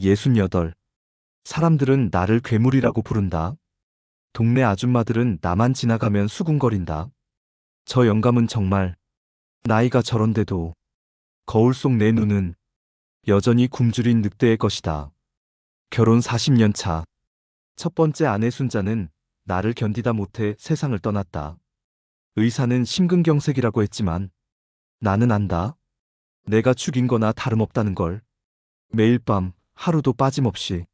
68. 사람들은 나를 괴물이라고 부른다. 동네 아줌마들은 나만 지나가면 수군거린다. 저 영감은 정말 나이가 저런데도 거울 속 내 눈은 여전히 굶주린 늑대의 것이다. 결혼 40년 차. 첫 번째 아내 순자는 나를 견디다 못해 세상을 떠났다. 의사는 심근경색이라고 했지만 나는 안다. 내가 죽인 거나 다름없다는 걸. 매일 밤 하루도 빠짐없이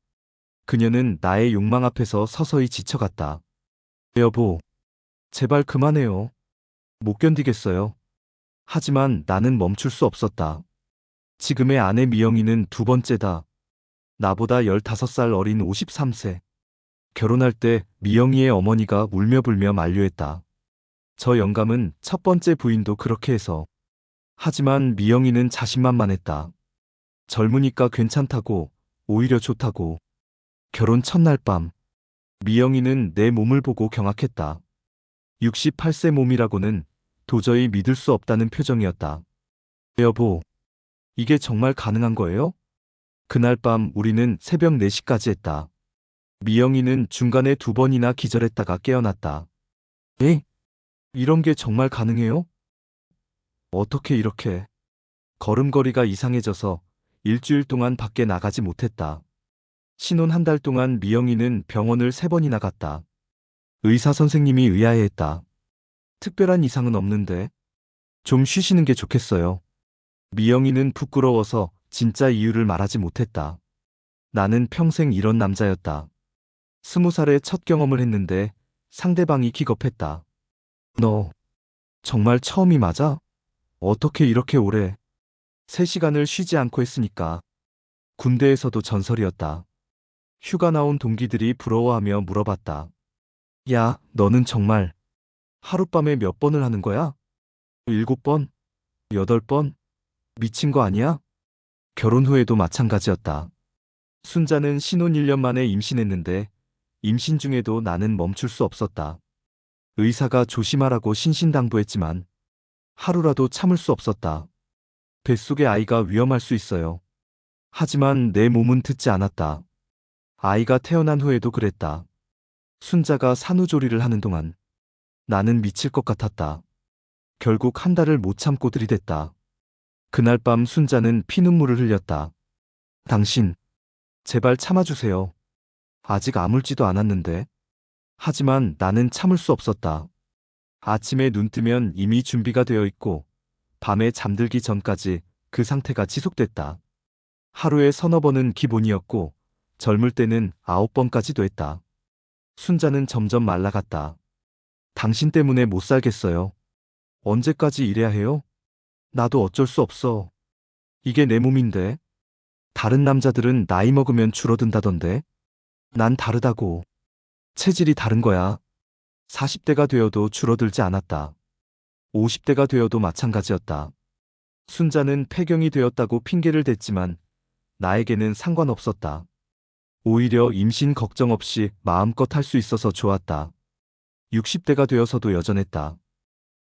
그녀는 나의 욕망 앞에서 서서히 지쳐갔다. 여보, 제발 그만해요. 못 견디겠어요. 하지만 나는 멈출 수 없었다. 지금의 아내 미영이는 두 번째다. 나보다 15살 어린 53세. 결혼할 때 미영이의 어머니가 울며 불며 만류했다. 저 영감은 첫 번째 부인도 그렇게 해서. 하지만 미영이는 자신만만했다. 젊으니까 괜찮다고, 오히려 좋다고. 결혼 첫날 밤, 미영이는 내 몸을 보고 경악했다. 68세 몸이라고는 도저히 믿을 수 없다는 표정이었다. 여보, 이게 정말 가능한 거예요? 그날 밤 우리는 새벽 4시까지 했다. 미영이는 중간에 2번이나 기절했다가 깨어났다. 에? 이런 게 정말 가능해요? 어떻게 이렇게. 걸음걸이가 이상해져서 일주일 동안 밖에 나가지 못했다. 신혼 한 달 동안 미영이는 병원을 3번이나 갔다. 의사 선생님이 의아해했다. 특별한 이상은 없는데 좀 쉬시는 게 좋겠어요. 미영이는 부끄러워서 진짜 이유를 말하지 못했다. 나는 평생 이런 남자였다. 20살에 첫 경험을 했는데 상대방이 기겁했다. 너 정말 처음이 맞아? 어떻게 이렇게 오래? 3시간을 쉬지 않고 했으니까. 군대에서도 전설이었다. 휴가 나온 동기들이 부러워하며 물어봤다. 야, 너는 정말 하룻밤에 몇 번을 하는 거야? 7번? 8번? 미친 거 아니야? 결혼 후에도 마찬가지였다. 순자는 신혼 1년 만에 임신했는데 임신 중에도 나는 멈출 수 없었다. 의사가 조심하라고 신신당부했지만 하루라도 참을 수 없었다. 뱃속의 아이가 위험할 수 있어요. 하지만 내 몸은 듣지 않았다. 아이가 태어난 후에도 그랬다. 순자가 산후조리를 하는 동안 나는 미칠 것 같았다. 결국 한 달을 못 참고 들이댔다. 그날 밤 순자는 피눈물을 흘렸다. 당신, 제발 참아주세요. 아직 아물지도 않았는데. 하지만 나는 참을 수 없었다. 아침에 눈 뜨면 이미 준비가 되어 있고 밤에 잠들기 전까지 그 상태가 지속됐다. 하루에 3~4번은 기본이었고 젊을 때는 9번까지도 했다. 순자는 점점 말라갔다. 당신 때문에 못 살겠어요. 언제까지 이래야 해요? 나도 어쩔 수 없어. 이게 내 몸인데. 다른 남자들은 나이 먹으면 줄어든다던데. 난 다르다고. 체질이 다른 거야. 40대가 되어도 줄어들지 않았다. 50대가 되어도 마찬가지였다. 순자는 폐경이 되었다고 핑계를 댔지만 나에게는 상관없었다. 오히려 임신 걱정 없이 마음껏 할 수 있어서 좋았다. 60대가 되어서도 여전했다.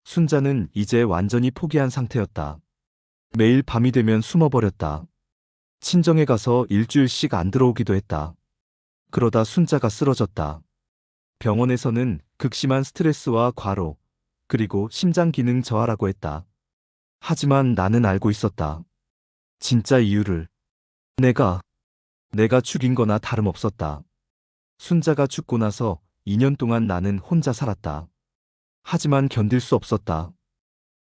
순자는 이제 완전히 포기한 상태였다. 매일 밤이 되면 숨어버렸다. 친정에 가서 일주일씩 안 들어오기도 했다. 그러다 순자가 쓰러졌다. 병원에서는 극심한 스트레스와 과로, 그리고 심장 기능 저하라고 했다. 하지만 나는 알고 있었다. 진짜 이유를. 내가 죽인 거나 다름없었다. 순자가 죽고 나서 2년 동안 나는 혼자 살았다. 하지만 견딜 수 없었다.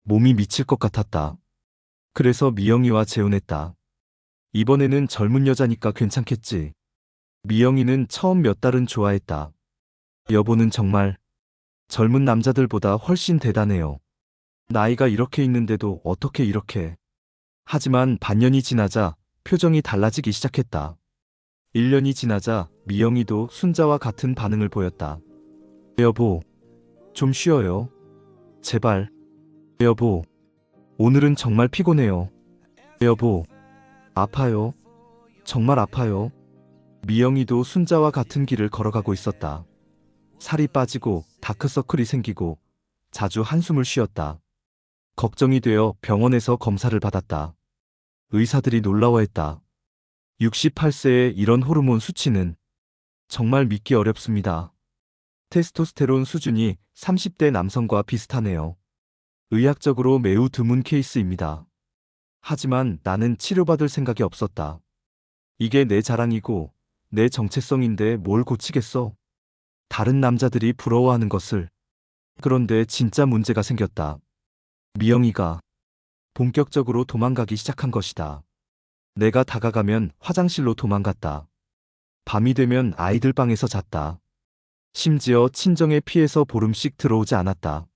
몸이 미칠 것 같았다. 그래서 미영이와 재혼했다. 이번에는 젊은 여자니까 괜찮겠지. 미영이는 처음 몇 달은 좋아했다. 여보는 정말 젊은 남자들보다 훨씬 대단해요. 나이가 이렇게 있는데도 어떻게 이렇게. 하지만 반년이 지나자 표정이 달라지기 시작했다. 1년이 지나자 미영이도 순자와 같은 반응을 보였다. 여보, 좀 쉬어요. 제발. 여보, 오늘은 정말 피곤해요. 여보, 아파요. 정말 아파요. 미영이도 순자와 같은 길을 걸어가고 있었다. 살이 빠지고 다크서클이 생기고 자주 한숨을 쉬었다. 걱정이 되어 병원에서 검사를 받았다. 의사들이 놀라워했다. 68세의 이런 호르몬 수치는 정말 믿기 어렵습니다. 테스토스테론 수준이 30대 남성과 비슷하네요. 의학적으로 매우 드문 케이스입니다. 하지만 나는 치료받을 생각이 없었다. 이게 내 자랑이고 내 정체성인데 뭘 고치겠어? 다른 남자들이 부러워하는 것을. 그런데 진짜 문제가 생겼다. 미영이가 본격적으로 도망가기 시작한 것이다. 내가 다가가면 화장실로 도망갔다. 밤이 되면 아이들 방에서 잤다. 심지어 친정에 피해서 보름씩 들어오지 않았다.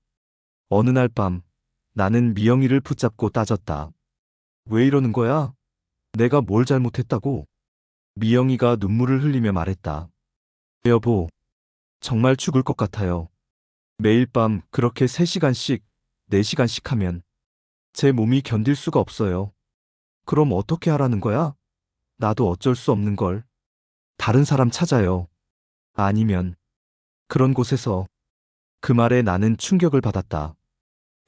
어느 날 밤, 나는 미영이를 붙잡고 따졌다. 왜 이러는 거야? 내가 뭘 잘못했다고? 미영이가 눈물을 흘리며 말했다. 여보, 정말 죽을 것 같아요. 매일 밤 그렇게 3시간씩, 4시간씩 하면 제 몸이 견딜 수가 없어요. 그럼 어떻게 하라는 거야? 나도 어쩔 수 없는 걸. 다른 사람 찾아요. 아니면 그런 곳에서. 그 말에 나는 충격을 받았다.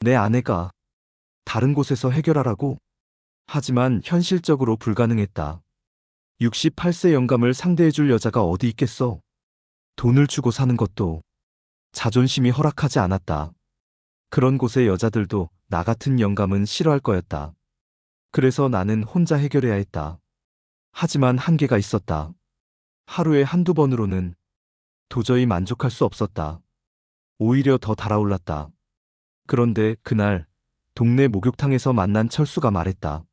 내 아내가 다른 곳에서 해결하라고? 하지만 현실적으로 불가능했다. 68세 영감을 상대해줄 여자가 어디 있겠어? 돈을 주고 사는 것도 자존심이 허락하지 않았다. 그런 곳의 여자들도 나 같은 영감은 싫어할 거였다. 그래서 나는 혼자 해결해야 했다. 하지만 한계가 있었다. 하루에 한두 번으로는 도저히 만족할 수 없었다. 오히려 더 달아올랐다. 그런데 그날 동네 목욕탕에서 만난 철수가 말했다.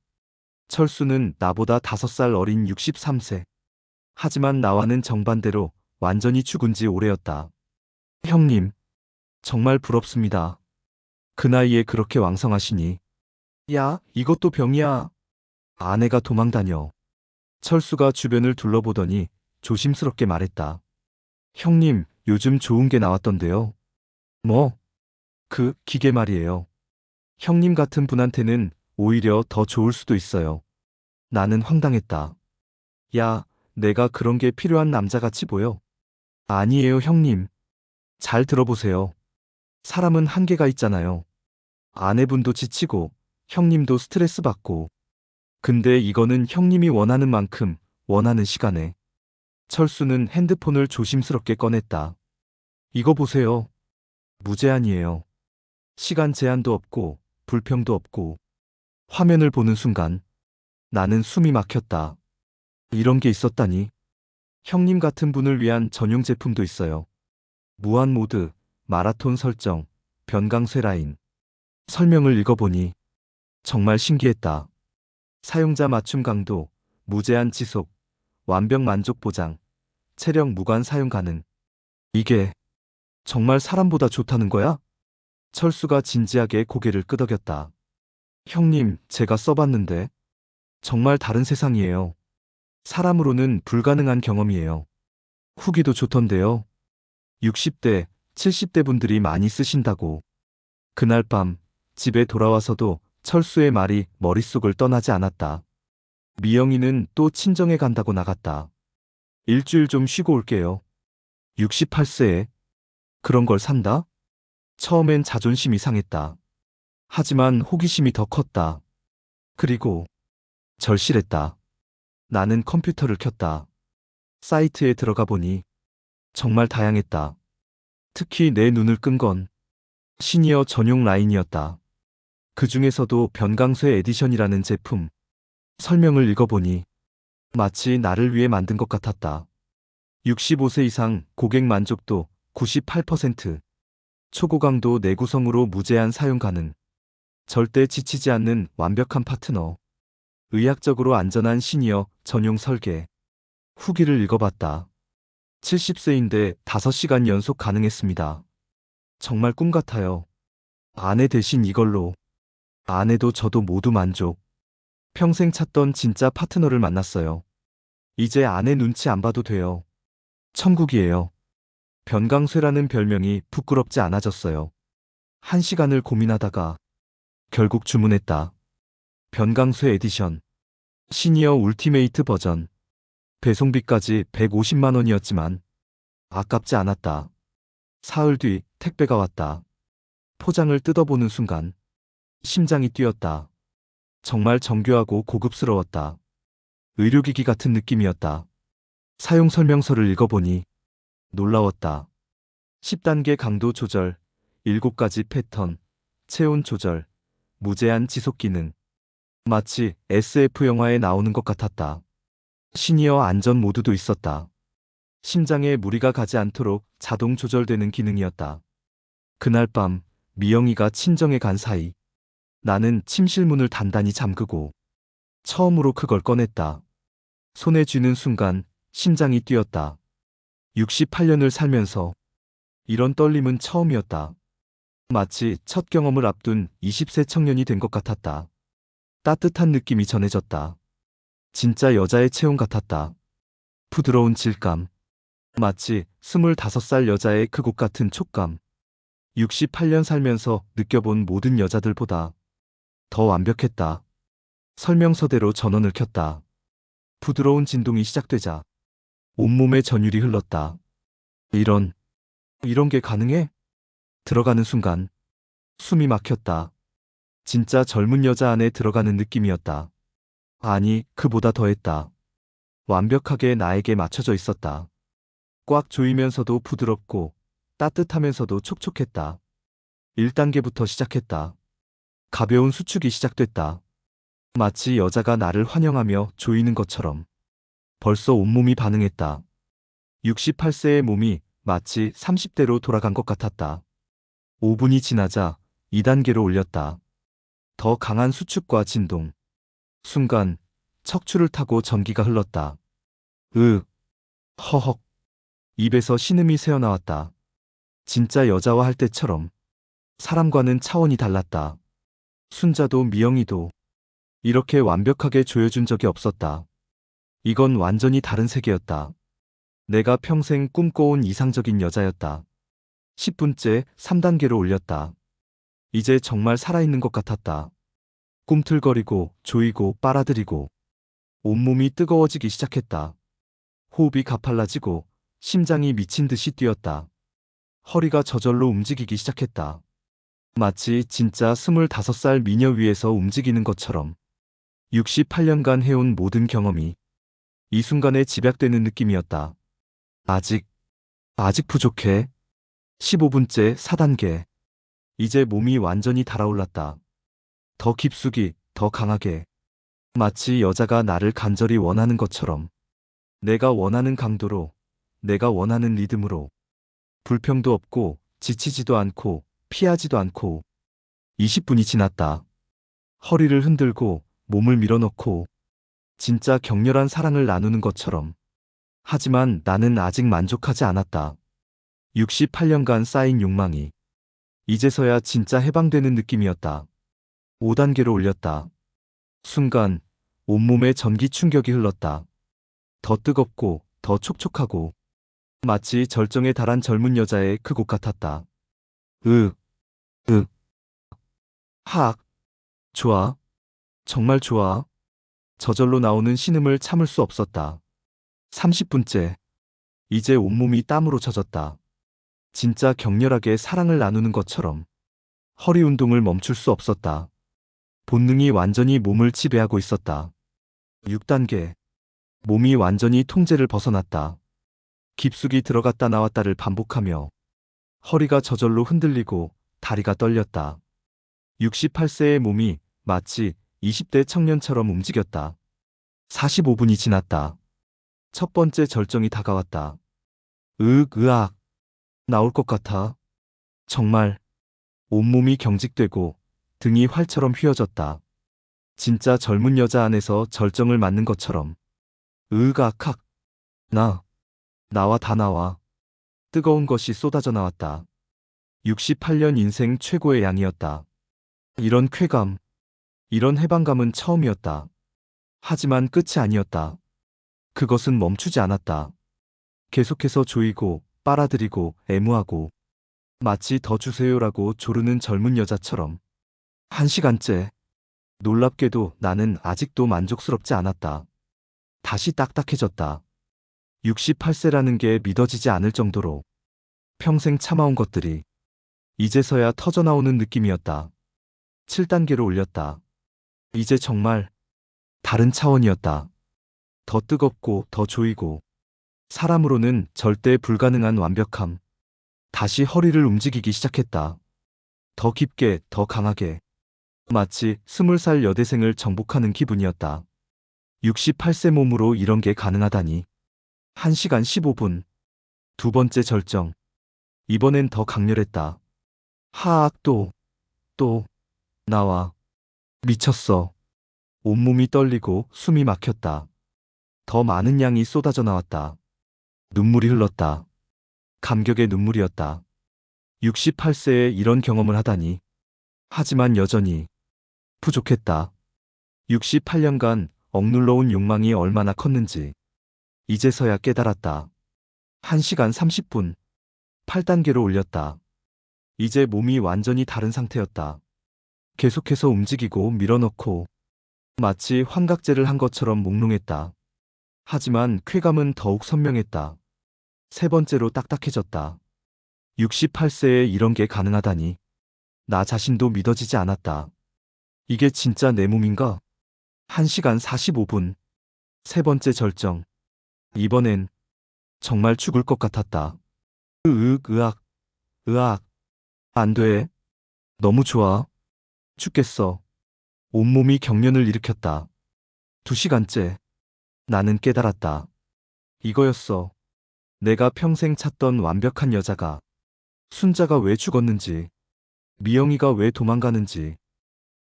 철수는 나보다 5살 어린 63세. 하지만 나와는 정반대로 완전히 죽은 지 오래였다. 형님, 정말 부럽습니다. 그 나이에 그렇게 왕성하시니. 야, 이것도 병이야. 아내가 도망다녀. 철수가 주변을 둘러보더니 조심스럽게 말했다. 형님, 요즘 좋은 게 나왔던데요. 뭐? 그 기계 말이에요. 형님 같은 분한테는 오히려 더 좋을 수도 있어요. 나는 황당했다. 야, 내가 그런 게 필요한 남자같이 보여? 아니에요, 형님. 잘 들어보세요. 사람은 한계가 있잖아요. 아내분도 지치고, 형님도 스트레스 받고. 근데 이거는 형님이 원하는 만큼, 원하는 시간에. 철수는 핸드폰을 조심스럽게 꺼냈다. 이거 보세요. 무제한이에요. 시간 제한도 없고, 불평도 없고. 화면을 보는 순간, 나는 숨이 막혔다. 이런 게 있었다니. 형님 같은 분을 위한 전용 제품도 있어요. 무한 모드, 마라톤 설정, 변강쇠 라인. 설명을 읽어보니 정말 신기했다. 사용자 맞춤 강도, 무제한 지속, 완벽 만족 보장, 체력 무관 사용 가능. 이게 정말 사람보다 좋다는 거야? 철수가 진지하게 고개를 끄덕였다. 형님, 제가 써봤는데 정말 다른 세상이에요. 사람으로는 불가능한 경험이에요. 후기도 좋던데요. 60대, 70대 분들이 많이 쓰신다고. 그날 밤 집에 돌아와서도 철수의 말이 머릿속을 떠나지 않았다. 미영이는 또 친정에 간다고 나갔다. 일주일 좀 쉬고 올게요. 68세에 그런 걸 산다? 처음엔 자존심이 상했다. 하지만 호기심이 더 컸다. 그리고 절실했다. 나는 컴퓨터를 켰다. 사이트에 들어가 보니 정말 다양했다. 특히 내 눈을 끈 건 시니어 전용 라인이었다. 그 중에서도 변강쇠 에디션이라는 제품. 설명을 읽어보니 마치 나를 위해 만든 것 같았다. 65세 이상 고객 만족도 98%, 초고강도 내구성으로 무제한 사용 가능, 절대 지치지 않는 완벽한 파트너, 의학적으로 안전한 시니어 전용 설계. 후기를 읽어봤다. 70세인데 5시간 연속 가능했습니다. 정말 꿈 같아요. 아내 대신 이걸로 아내도 저도 모두 만족. 평생 찾던 진짜 파트너를 만났어요. 이제 아내 눈치 안 봐도 돼요. 천국이에요. 변강쇠라는 별명이 부끄럽지 않아졌어요. 1시간을 고민하다가 결국 주문했다. 변강쇠 에디션. 시니어 울티메이트 버전. 배송비까지 150만 원이었지만 아깝지 않았다. 사흘 뒤 택배가 왔다. 포장을 뜯어보는 순간 심장이 뛰었다. 정말 정교하고 고급스러웠다. 의료기기 같은 느낌이었다. 사용 설명서를 읽어보니 놀라웠다. 10단계 강도 조절, 7가지 패턴, 체온 조절, 무제한 지속 기능. 마치 SF 영화에 나오는 것 같았다. 시니어 안전 모드도 있었다. 심장에 무리가 가지 않도록 자동 조절되는 기능이었다. 그날 밤 미영이가 친정에 간 사이 나는 침실 문을 단단히 잠그고 처음으로 그걸 꺼냈다. 손에 쥐는 순간 심장이 뛰었다. 68년을 살면서 이런 떨림은 처음이었다. 마치 첫 경험을 앞둔 20세 청년이 된 것 같았다. 따뜻한 느낌이 전해졌다. 진짜 여자의 체온 같았다. 부드러운 질감. 마치 25살 여자의 그곳 같은 촉감. 68년 살면서 느껴본 모든 여자들보다 더 완벽했다. 설명서대로 전원을 켰다. 부드러운 진동이 시작되자 온몸에 전율이 흘렀다. 이런 게 가능해? 들어가는 순간 숨이 막혔다. 진짜 젊은 여자 안에 들어가는 느낌이었다. 아니, 그보다 더했다. 완벽하게 나에게 맞춰져 있었다. 꽉 조이면서도 부드럽고 따뜻하면서도 촉촉했다. 1단계부터 시작했다. 가벼운 수축이 시작됐다. 마치 여자가 나를 환영하며 조이는 것처럼. 벌써 온몸이 반응했다. 68세의 몸이 마치 30대로 돌아간 것 같았다. 5분이 지나자 2단계로 올렸다. 더 강한 수축과 진동. 순간 척추를 타고 전기가 흘렀다. 허헉. 입에서 신음이 새어나왔다. 진짜 여자와 할 때처럼. 사람과는 차원이 달랐다. 순자도 미영이도 이렇게 완벽하게 조여준 적이 없었다. 이건 완전히 다른 세계였다. 내가 평생 꿈꿔온 이상적인 여자였다. 10분째 3단계로 올렸다. 이제 정말 살아있는 것 같았다. 꿈틀거리고 조이고 빨아들이고 온몸이 뜨거워지기 시작했다. 호흡이 가팔라지고 심장이 미친 듯이 뛰었다. 허리가 저절로 움직이기 시작했다. 마치 진짜 25살 미녀 위에서 움직이는 것처럼. 68년간 해온 모든 경험이 이 순간에 집약되는 느낌이었다. 아직 부족해. 15분째 4단계. 이제 몸이 완전히 달아올랐다. 더 깊숙이, 더 강하게. 마치 여자가 나를 간절히 원하는 것처럼. 내가 원하는 강도로, 내가 원하는 리듬으로. 불평도 없고, 지치지도 않고, 피하지도 않고. 20분이 지났다. 허리를 흔들고, 몸을 밀어넣고, 진짜 격렬한 사랑을 나누는 것처럼. 하지만 나는 아직 만족하지 않았다. 68년간 쌓인 욕망이 이제서야 진짜 해방되는 느낌이었다. 5단계로 올렸다. 순간 온몸에 전기 충격이 흘렀다. 더 뜨겁고 더 촉촉하고 마치 절정에 달한 젊은 여자의 그곳 같았다. 으, 으, 하악. 좋아. 정말 좋아. 저절로 나오는 신음을 참을 수 없었다. 30분째. 이제 온몸이 땀으로 젖었다. 진짜 격렬하게 사랑을 나누는 것처럼. 허리 운동을 멈출 수 없었다. 본능이 완전히 몸을 지배하고 있었다. 6단계. 몸이 완전히 통제를 벗어났다. 깊숙이 들어갔다 나왔다를 반복하며 허리가 저절로 흔들리고 다리가 떨렸다. 68세의 몸이 마치 20대 청년처럼 움직였다. 45분이 지났다. 첫 번째 절정이 다가왔다. 으악. 나올 것 같아. 정말. 온몸이 경직되고 등이 활처럼 휘어졌다. 진짜 젊은 여자 안에서 절정을 맞는 것처럼. 으악악. 나와 다 나와. 뜨거운 것이 쏟아져 나왔다. 68년 인생 최고의 양이었다. 이런 쾌감, 이런 해방감은 처음이었다. 하지만 끝이 아니었다. 그것은 멈추지 않았다. 계속해서 조이고 빨아들이고 애무하고 마치 더 주세요라고 조르는 젊은 여자처럼. 1시간째. 놀랍게도 나는 아직도 만족스럽지 않았다. 다시 딱딱해졌다. 68세라는 게 믿어지지 않을 정도로 평생 참아온 것들이 이제서야 터져나오는 느낌이었다. 7단계로 올렸다. 이제 정말 다른 차원이었다. 더 뜨겁고 더 조이고 사람으로는 절대 불가능한 완벽함. 다시 허리를 움직이기 시작했다. 더 깊게, 더 강하게. 마치 20살 여대생을 정복하는 기분이었다. 68세 몸으로 이런 게 가능하다니. 1시간 15분. 두 번째 절정. 이번엔 더 강렬했다. 하악 또, 나와. 미쳤어. 온몸이 떨리고 숨이 막혔다. 더 많은 양이 쏟아져 나왔다. 눈물이 흘렀다. 감격의 눈물이었다. 68세에 이런 경험을 하다니. 하지만 여전히 부족했다. 68년간 억눌러온 욕망이 얼마나 컸는지 이제서야 깨달았다. 1시간 30분. 8단계로 올렸다. 이제 몸이 완전히 다른 상태였다. 계속해서 움직이고 밀어넣고 마치 환각제를 한 것처럼 몽롱했다. 하지만 쾌감은 더욱 선명했다. 세 번째로 딱딱해졌다. 68세에 이런 게 가능하다니. 나 자신도 믿어지지 않았다. 이게 진짜 내 몸인가? 1시간 45분. 세 번째 절정. 이번엔 정말 죽을 것 같았다. 으악. 안 돼. 너무 좋아. 죽겠어. 온몸이 경련을 일으켰다. 2시간째. 나는 깨달았다. 이거였어. 내가 평생 찾던 완벽한 여자가. 순자가 왜 죽었는지, 미영이가 왜 도망가는지,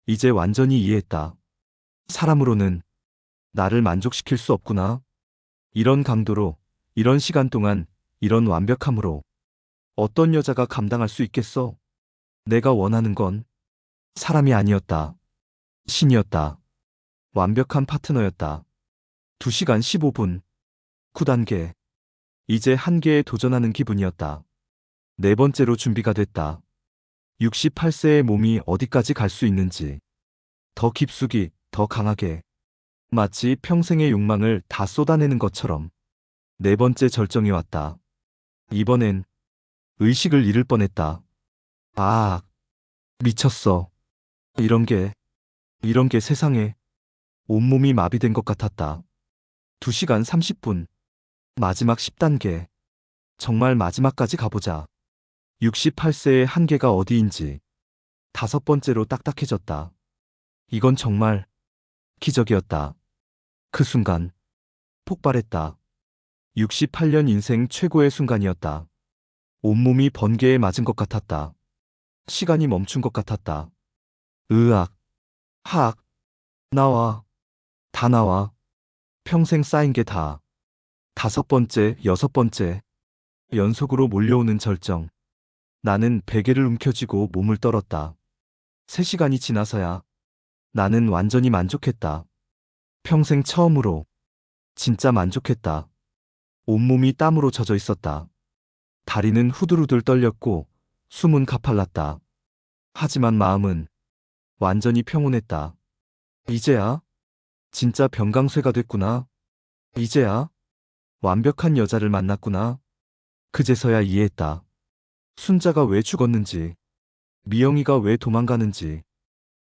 이제 완전히 이해했다. 사람으로는 나를 만족시킬 수 없구나. 이런 강도로, 이런 시간 동안, 이런 완벽함으로 어떤 여자가 감당할 수 있겠어? 내가 원하는 건 사람이 아니었다. 신이었다. 완벽한 파트너였다. 2시간 15분. 9단계. 이제 한계에 도전하는 기분이었다. 네 번째로 준비가 됐다. 68세의 몸이 어디까지 갈 수 있는지. 더 깊숙이, 더 강하게. 마치 평생의 욕망을 다 쏟아내는 것처럼. 네 번째 절정이 왔다. 이번엔 의식을 잃을 뻔했다. 아, 미쳤어. 이런 게 세상에. 온몸이 마비된 것 같았다. 2시간 30분. 마지막 10단계. 정말 마지막까지 가보자. 68세의 한계가 어디인지. 다섯 번째로 딱딱해졌다. 이건 정말 기적이었다. 그 순간 폭발했다. 68년 인생 최고의 순간이었다. 온몸이 번개에 맞은 것 같았다. 시간이 멈춘 것 같았다. 으악, 하악, 나와, 다 나와. 평생 쌓인 게 다. 다섯 번째, 여섯 번째. 연속으로 몰려오는 절정. 나는 베개를 움켜쥐고 몸을 떨었다. 3시간이 지나서야 나는 완전히 만족했다. 평생 처음으로 진짜 만족했다. 온몸이 땀으로 젖어 있었다. 다리는 후들후들 떨렸고 숨은 가팔랐다. 하지만 마음은 완전히 평온했다. 이제야 진짜 병강쇠가 됐구나. 이제야 완벽한 여자를 만났구나. 그제서야 이해했다. 순자가 왜 죽었는지, 미영이가 왜 도망가는지.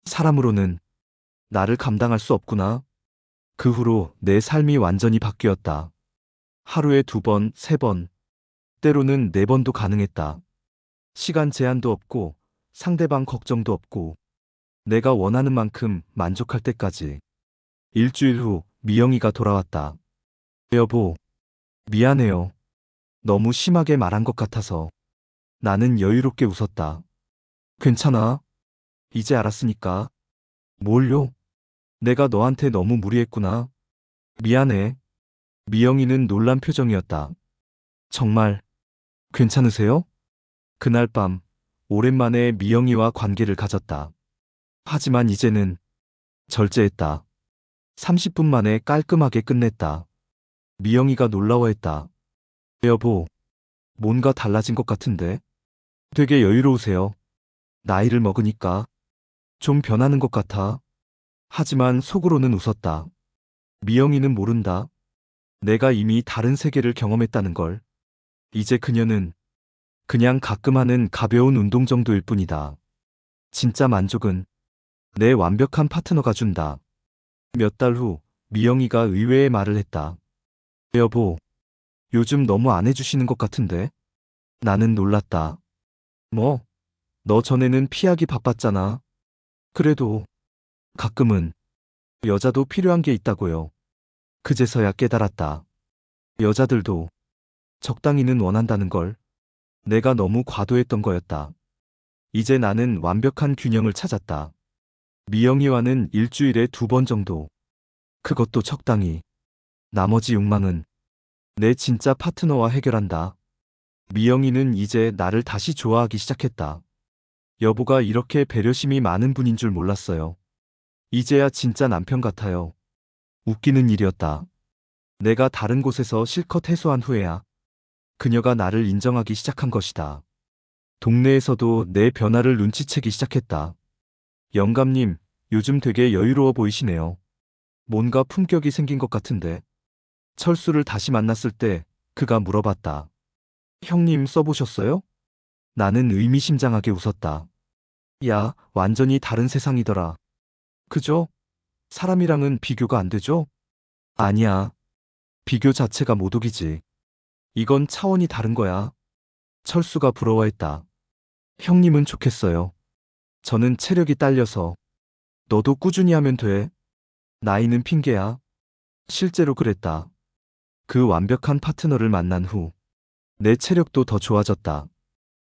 사람으로는 나를 감당할 수 없구나. 그 후로 내 삶이 완전히 바뀌었다. 하루에 2번, 3번, 때로는 4번도 가능했다. 시간 제한도 없고 상대방 걱정도 없고 내가 원하는 만큼 만족할 때까지. 일주일 후 미영이가 돌아왔다. 여보, 미안해요. 너무 심하게 말한 것 같아서. 나는 여유롭게 웃었다. 괜찮아. 이제 알았으니까. 뭘요? 내가 너한테 너무 무리했구나. 미안해. 미영이는 놀란 표정이었다. 정말 괜찮으세요? 그날 밤 오랜만에 미영이와 관계를 가졌다. 하지만 이제는 절제했다. 30분 만에 깔끔하게 끝냈다. 미영이가 놀라워했다. 여보, 뭔가 달라진 것 같은데? 되게 여유로우세요. 나이를 먹으니까 좀 변하는 것 같아. 하지만 속으로는 웃었다. 미영이는 모른다. 내가 이미 다른 세계를 경험했다는 걸. 이제 그녀는 그냥 가끔 하는 가벼운 운동 정도일 뿐이다. 진짜 만족은 내 완벽한 파트너가 준다. 몇 달 후 미영이가 의외의 말을 했다. 여보, 요즘 너무 안 해주시는 것 같은데? 나는 놀랐다. 뭐? 너 전에는 피하기 바빴잖아. 그래도 가끔은 여자도 필요한 게 있다고요. 그제서야 깨달았다. 여자들도 적당히는 원한다는 걸. 내가 너무 과도했던 거였다. 이제 나는 완벽한 균형을 찾았다. 미영이와는 일주일에 2번 정도. 그것도 적당히. 나머지 욕망은 내 진짜 파트너와 해결한다. 미영이는 이제 나를 다시 좋아하기 시작했다. 여보가 이렇게 배려심이 많은 분인 줄 몰랐어요. 이제야 진짜 남편 같아요. 웃기는 일이었다. 내가 다른 곳에서 실컷 해소한 후에야 그녀가 나를 인정하기 시작한 것이다. 동네에서도 내 변화를 눈치채기 시작했다. 영감님, 요즘 되게 여유로워 보이시네요. 뭔가 품격이 생긴 것 같은데. 철수를 다시 만났을 때 그가 물어봤다. 형님 써보셨어요? 나는 의미심장하게 웃었다. 야, 완전히 다른 세상이더라. 그죠? 사람이랑은 비교가 안 되죠? 아니야. 비교 자체가 모독이지. 이건 차원이 다른 거야. 철수가 부러워했다. 형님은 좋겠어요. 저는 체력이 딸려서. 너도 꾸준히 하면 돼. 나이는 핑계야. 실제로 그랬다. 그 완벽한 파트너를 만난 후 내 체력도 더 좋아졌다.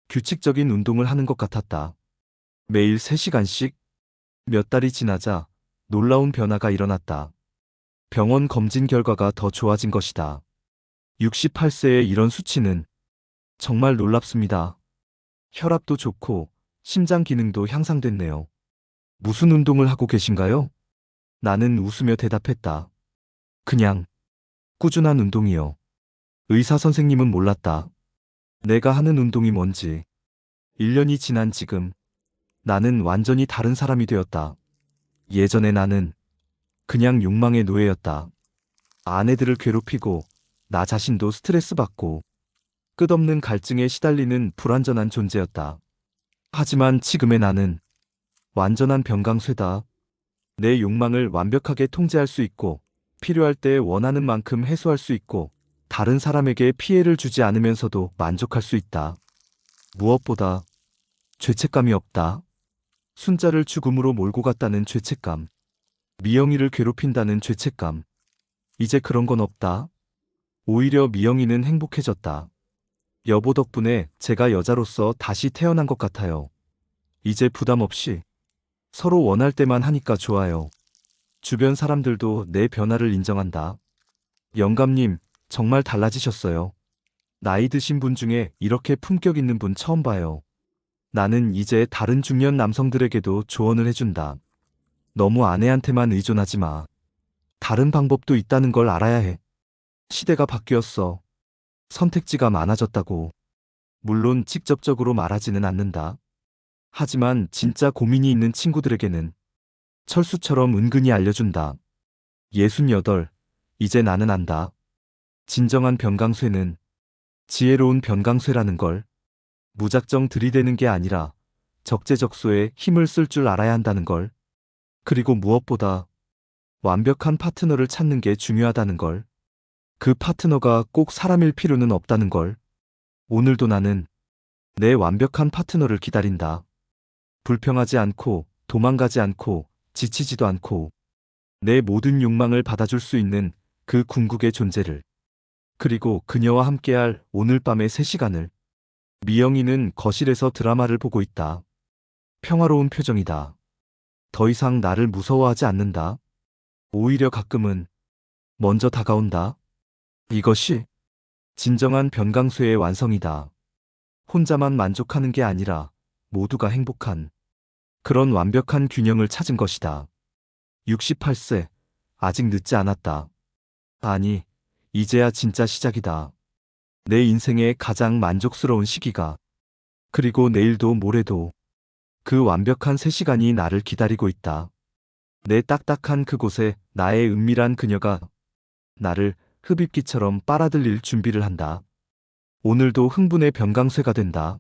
규칙적인 운동을 하는 것 같았다. 매일 3시간씩. 몇 달이 지나자 놀라운 변화가 일어났다. 병원 검진 결과가 더 좋아진 것이다. 68세의 이런 수치는 정말 놀랍습니다. 혈압도 좋고 심장 기능도 향상됐네요. 무슨 운동을 하고 계신가요? 나는 웃으며 대답했다. 그냥 꾸준한 운동이요. 의사 선생님은 몰랐다. 내가 하는 운동이 뭔지. 1년이 지난 지금 나는 완전히 다른 사람이 되었다. 예전에 나는 그냥 욕망의 노예였다. 아내들을 괴롭히고 나 자신도 스트레스 받고 끝없는 갈증에 시달리는 불완전한 존재였다. 하지만 지금의 나는 완전한 병강쇠다. 내 욕망을 완벽하게 통제할 수 있고 필요할 때 원하는 만큼 해소할 수 있고 다른 사람에게 피해를 주지 않으면서도 만족할 수 있다. 무엇보다 죄책감이 없다. 순자를 죽음으로 몰고 갔다는 죄책감. 미영이를 괴롭힌다는 죄책감. 이제 그런 건 없다. 오히려 미영이는 행복해졌다. 여보 덕분에 제가 여자로서 다시 태어난 것 같아요. 이제 부담 없이 서로 원할 때만 하니까 좋아요. 주변 사람들도 내 변화를 인정한다. 영감님, 정말 달라지셨어요. 나이 드신 분 중에 이렇게 품격 있는 분 처음 봐요. 나는 이제 다른 중년 남성들에게도 조언을 해준다. 너무 아내한테만 의존하지 마. 다른 방법도 있다는 걸 알아야 해. 시대가 바뀌었어. 선택지가 많아졌다고. 물론 직접적으로 말하지는 않는다. 하지만 진짜 고민이 있는 친구들에게는 철수처럼 은근히 알려준다. 68. 이제 나는 안다. 진정한 변강쇠는 지혜로운 변강쇠라는 걸. 무작정 들이대는 게 아니라 적재적소에 힘을 쓸 줄 알아야 한다는 걸. 그리고 무엇보다 완벽한 파트너를 찾는 게 중요하다는 걸. 그 파트너가 꼭 사람일 필요는 없다는 걸. 오늘도 나는 내 완벽한 파트너를 기다린다. 불평하지 않고 도망가지 않고 지치지도 않고 내 모든 욕망을 받아줄 수 있는 그 궁극의 존재를. 그리고 그녀와 함께할 오늘 밤의 3시간을. 미영이는 거실에서 드라마를 보고 있다. 평화로운 표정이다. 더 이상 나를 무서워하지 않는다. 오히려 가끔은 먼저 다가온다. 이것이 진정한 변강쇠의 완성이다. 혼자만 만족하는 게 아니라 모두가 행복한 그런 완벽한 균형을 찾은 것이다. 68세. 아직 늦지 않았다. 아니, 이제야 진짜 시작이다. 내 인생의 가장 만족스러운 시기가. 그리고 내일도 모레도 그 완벽한 3시간이 나를 기다리고 있다. 내 딱딱한 그곳에 나의 은밀한 그녀가 나를 흡입기처럼 빨아들일 준비를 한다. 오늘도 흥분의 변강쇠가 된다.